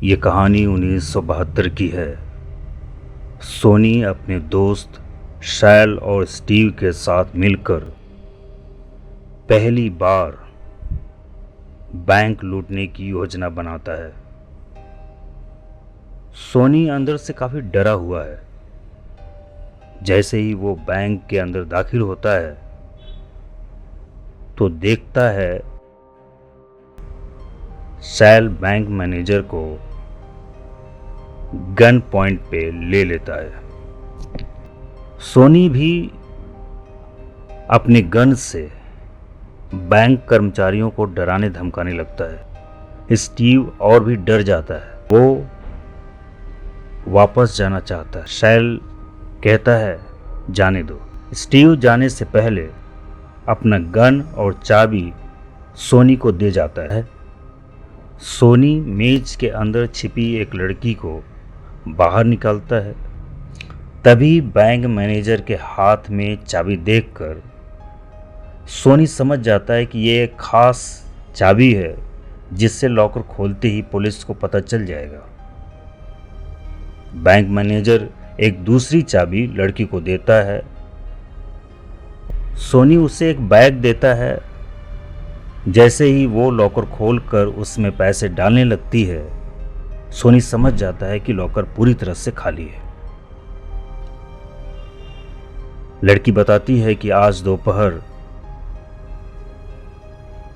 ये कहानी 1972 की है। सोनी अपने दोस्त शैल और स्टीव के साथ मिलकर पहली बार बैंक लूटने की योजना बनाता है। सोनी अंदर से काफी डरा हुआ है। जैसे ही वो बैंक के अंदर दाखिल होता है तो देखता है शैल बैंक मैनेजर को गन पॉइंट पे ले लेता है। सोनी भी अपने गन से बैंक कर्मचारियों को डराने धमकाने लगता है। स्टीव और भी डर जाता है। वो वापस जाना चाहता है। शैल कहता है जाने दो। स्टीव जाने से पहले अपना गन और चाबी सोनी को दे जाता है। सोनी मेज के अंदर छिपी एक लड़की को बाहर निकालता है। तभी बैंक मैनेजर के हाथ में चाबी देखकर सोनी समझ जाता है कि ये एक खास चाबी है जिससे लॉकर खोलते ही पुलिस को पता चल जाएगा। बैंक मैनेजर एक दूसरी चाबी लड़की को देता है। सोनी उसे एक बैग देता है। जैसे ही वो लॉकर खोलकर उसमें पैसे डालने लगती है, सोनी समझ जाता है कि लॉकर पूरी तरह से खाली है। लड़की बताती है कि आज दोपहर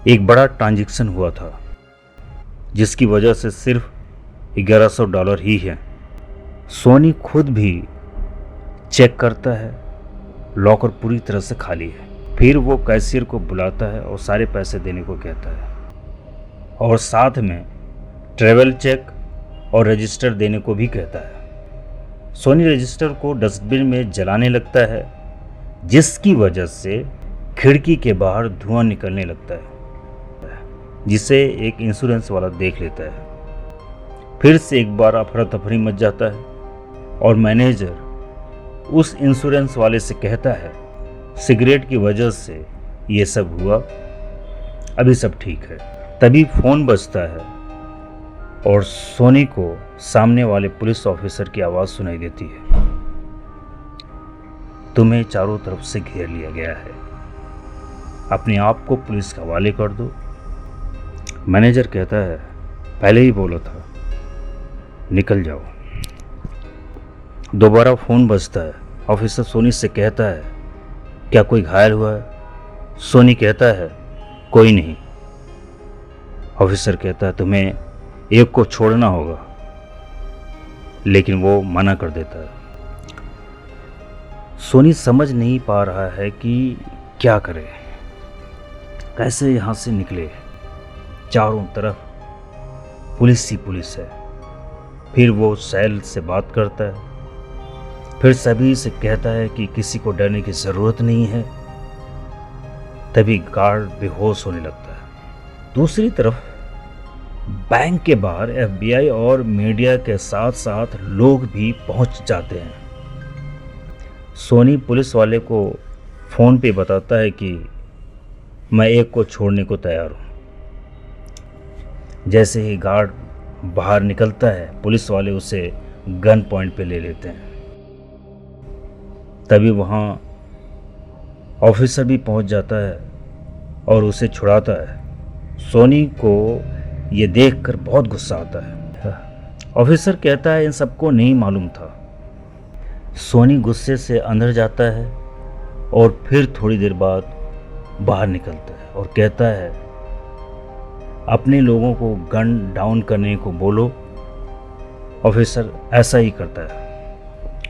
एक बड़ा ट्रांजैक्शन हुआ था जिसकी वजह से सिर्फ $1100 ही है। सोनी खुद भी चेक करता है, लॉकर पूरी तरह से खाली है। फिर वो कैशियर को बुलाता है और सारे पैसे देने को कहता है और साथ में ट्रैवल चेक और रजिस्टर देने को भी कहता है। सोनी रजिस्टर को डस्टबिन में जलाने लगता है जिसकी वजह से खिड़की के बाहर धुआं निकलने लगता है, जिसे एक इंश्योरेंस वाला देख लेता है। फिर से एक बार अफरा तफरी मच जाता है और मैनेजर उस इंश्योरेंस वाले से कहता है सिगरेट की वजह से ये सब हुआ, अभी सब ठीक है। तभी फोन बजता है और सोनी को सामने वाले पुलिस ऑफिसर की आवाज सुनाई देती है। तुम्हें चारों तरफ से घेर लिया गया है, अपने आप को पुलिस के हवाले कर दो। मैनेजर कहता है पहले ही बोला था, निकल जाओ। दोबारा फोन बजता है। ऑफिसर सोनी से कहता है क्या कोई घायल हुआ है? सोनी कहता है कोई नहीं। ऑफिसर कहता है तुम्हें एक को छोड़ना होगा, लेकिन वो मना कर देता है। सोनी समझ नहीं पा रहा है कि क्या करे, कैसे यहां से निकले। चारों तरफ पुलिस ही पुलिस है। फिर वो शैल से बात करता है, फिर सभी से कहता है कि किसी को डरने की जरूरत नहीं है। तभी गार्ड बेहोश होने लगता है। दूसरी तरफ बैंक के बाहर FBI और मीडिया के साथ साथ लोग भी पहुंच जाते हैं। सोनी पुलिस वाले को फोन पे बताता है कि मैं एक को छोड़ने को तैयार हूं। जैसे ही गार्ड बाहर निकलता है, पुलिस वाले उसे गन पॉइंट पे ले लेते हैं। तभी वहाँ ऑफिसर भी पहुँच जाता है और उसे छुड़ाता है। सोनी को ये देखकर बहुत गुस्सा आता है। ऑफिसर कहता है इन सबको नहीं मालूम था। सोनी गुस्से से अंदर जाता है और फिर थोड़ी देर बाद बाहर निकलता है और कहता है अपने लोगों को गन डाउन करने को बोलो। ऑफिसर ऐसा ही करता है।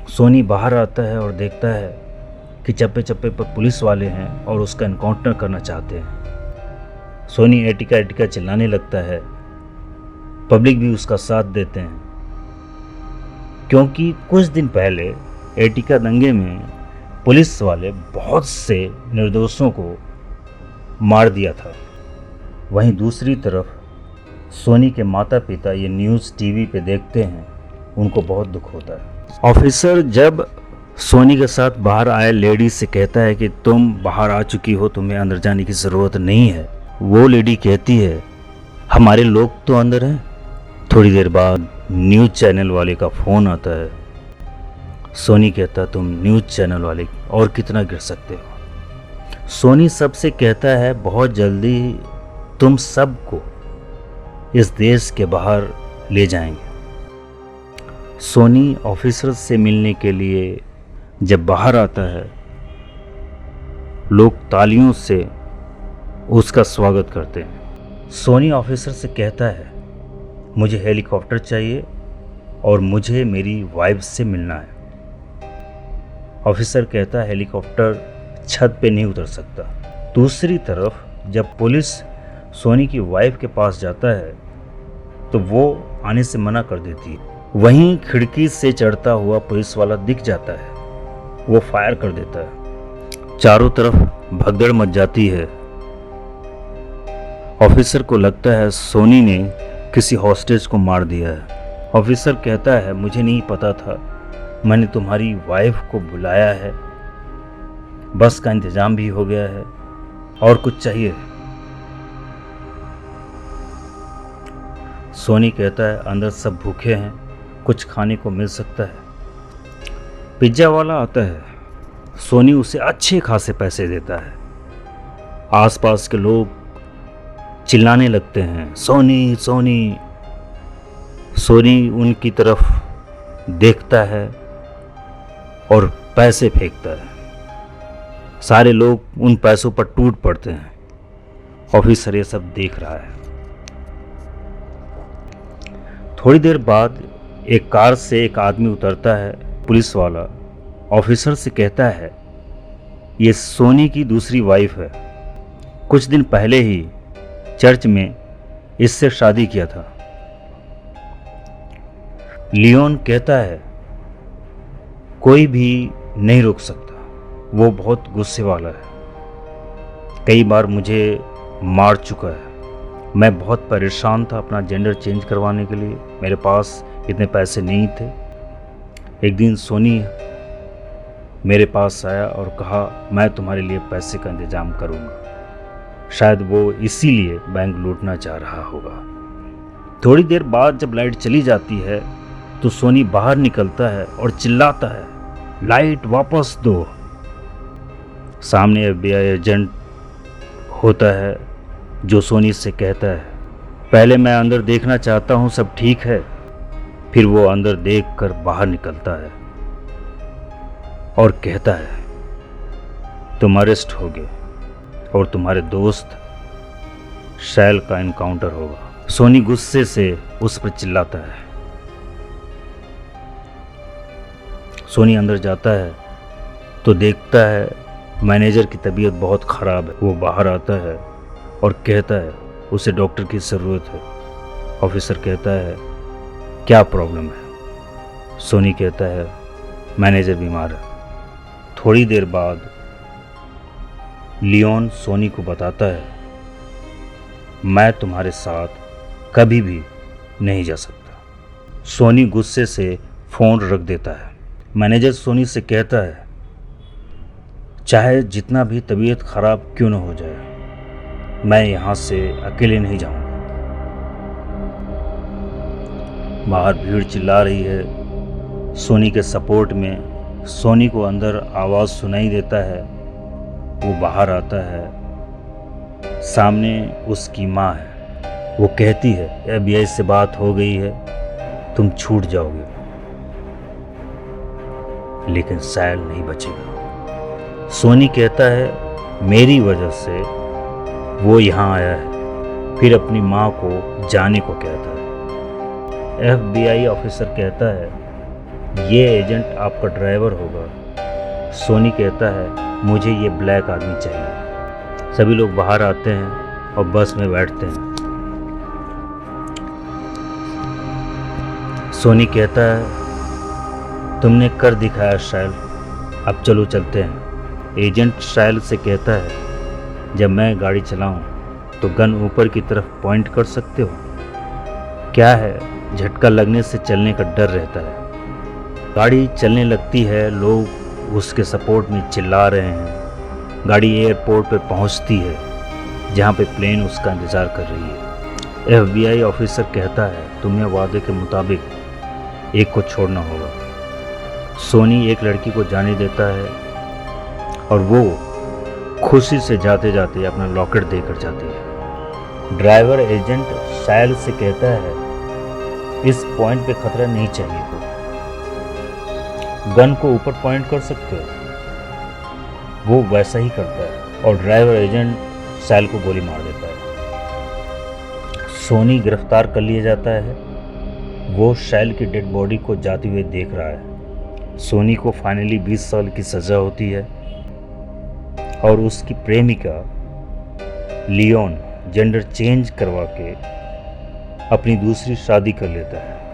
सोनी बाहर आता है और देखता है कि चप्पे चप्पे पर पुलिस वाले हैं और उसका एनकाउंटर करना चाहते हैं। सोनी एटिका एटिका चिल्लाने लगता है। पब्लिक भी उसका साथ देते हैं क्योंकि कुछ दिन पहले एटिका दंगे में पुलिस वाले बहुत से निर्दोषों को मार दिया था। वहीं दूसरी तरफ सोनी के माता पिता ये न्यूज़ टीवी पे देखते हैं। उनको बहुत दुख होता है। ऑफिसर जब सोनी के साथ बाहर आए लेडी से कहता है कि तुम बाहर आ चुकी हो, तुम्हें अंदर जाने की ज़रूरत नहीं है। वो लेडी कहती है हमारे लोग तो अंदर हैं, थोड़ी देर बाद न्यूज़ चैनल वाले का फ़ोन आता है। सोनी कहता, तुम न्यूज़ चैनल वाले और कितना गिर सकते हो। सोनी सबसे कहता है, बहुत जल्दी तुम सबको इस देश के बाहर ले जाएंगे। सोनी ऑफिसर से मिलने के लिए जब बाहर आता है, लोग तालियों से उसका स्वागत करते हैं। सोनी ऑफिसर से कहता है, मुझे हेलीकॉप्टर चाहिए और मुझे मेरी वाइफ से मिलना है। ऑफिसर कहता है, हेलीकॉप्टर छत पे नहीं उतर सकता। दूसरी तरफ जब पुलिस सोनी की वाइफ के पास जाता है तो वो आने से मना कर देती है। वहीं खिड़की से चढ़ता हुआ पुलिस वाला दिख जाता है, वो फायर कर देता है। चारों तरफ भगदड़ मच जाती है। ऑफिसर को लगता है सोनी ने किसी हॉस्टेज को मार दिया है। ऑफिसर कहता है, मुझे नहीं पता था, मैंने तुम्हारी वाइफ को बुलाया है, बस का इंतजाम भी हो गया है, और कुछ चाहिए? सोनी कहता है, अंदर सब भूखे हैं, कुछ खाने को मिल सकता है। पिज्ज़ा वाला आता है। सोनी उसे अच्छे खासे पैसे देता है। आसपास के लोग चिल्लाने लगते हैं, सोनी सोनी। सोनी उनकी तरफ देखता है और पैसे फेंकता है। सारे लोग उन पैसों पर टूट पड़ते हैं। ऑफिसर ये सब देख रहा है। थोड़ी देर बाद एक कार से एक आदमी उतरता है। पुलिस वाला ऑफिसर से कहता है, ये सोनी की दूसरी वाइफ है, कुछ दिन पहले ही चर्च में इससे शादी किया था। लियोन कहता है, कोई भी नहीं रोक सकता, वो बहुत गुस्से वाला है, कई बार मुझे मार चुका है। मैं बहुत परेशान था अपना जेंडर चेंज करवाने के लिए, मेरे पास इतने पैसे नहीं थे। एक दिन सोनी मेरे पास आया और कहा, मैं तुम्हारे लिए पैसे का इंतजाम करूंगा। शायद वो इसीलिए बैंक लूटना चाह रहा होगा। थोड़ी देर बाद जब लाइट चली जाती है तो सोनी बाहर निकलता है और चिल्लाता है, लाइट वापस दो। सामने एफबीआई एजेंट होता है जो सोनी से कहता है, पहले मैं अंदर देखना चाहता हूँ, सब ठीक है। फिर वो अंदर देखकर बाहर निकलता है और कहता है, तुम अरेस्ट होगे और तुम्हारे दोस्त शैल का एनकाउंटर होगा। सोनी गुस्से से उस पर चिल्लाता है। सोनी अंदर जाता है तो देखता है मैनेजर की तबीयत बहुत ख़राब है। वो बाहर आता है और कहता है, उसे डॉक्टर की ज़रूरत है। ऑफिसर कहता है, क्या प्रॉब्लम है? सोनी कहता है, मैनेजर बीमार है। थोड़ी देर बाद लियोन सोनी को बताता है, मैं तुम्हारे साथ कभी भी नहीं जा सकता। सोनी गुस्से से फ़ोन रख देता है। मैनेजर सोनी से कहता है, चाहे जितना भी तबीयत ख़राब क्यों न हो जाए, मैं यहाँ से अकेले नहीं जाऊँगा। बाहर भीड़ चिल्ला रही है सोनी के सपोर्ट में। सोनी को अंदर आवाज़ सुनाई देता है। वो बाहर आता है। सामने उसकी माँ है। वो कहती है, एफबीआई से बात हो गई है, तुम छूट जाओगे, लेकिन सैल नहीं बचेगा। सोनी कहता है, मेरी वजह से वो यहाँ आया है। फिर अपनी माँ को जाने को कहता है। एफबीआई ऑफिसर कहता है, ये एजेंट आपका ड्राइवर होगा। सोनी कहता है, मुझे ये ब्लैक आदमी चाहिए। सभी लोग बाहर आते हैं और बस में बैठते हैं। सोनी कहता है, तुमने कर दिखाया शैल, अब चलो चलते हैं। एजेंट शैल से कहता है, जब मैं गाड़ी चलाऊं तो गन ऊपर की तरफ पॉइंट कर सकते हो? क्या है, झटका लगने से चलने का डर रहता है। गाड़ी चलने लगती है। लोग उसके सपोर्ट में चिल्ला रहे हैं। गाड़ी एयरपोर्ट पर पहुंचती है, जहां पे प्लेन उसका इंतज़ार कर रही है। FBI ऑफिसर कहता है तुम्हें वादे के मुताबिक एक को छोड़ना होगा। सोनी एक लड़की को जाने देता है और वो खुशी से जाते जाते अपना लॉकेट देकर जाती है। ड्राइवर एजेंट शायल से कहता है इस पॉइंट पे खतरा नहीं चाहिए हो, गन को ऊपर पॉइंट कर सकते हो। वो वैसा ही करता है और ड्राइवर एजेंट शायल को गोली मार देता है। सोनी गिरफ्तार कर लिया जाता है। वो शायल की डेड बॉडी को जाती हुए देख रहा है। सोनी को फाइनली 20 साल की सज़ा होती है और उसकी प्रेमिका लियोन जेंडर चेंज करवा के अपनी दूसरी शादी कर लेता है।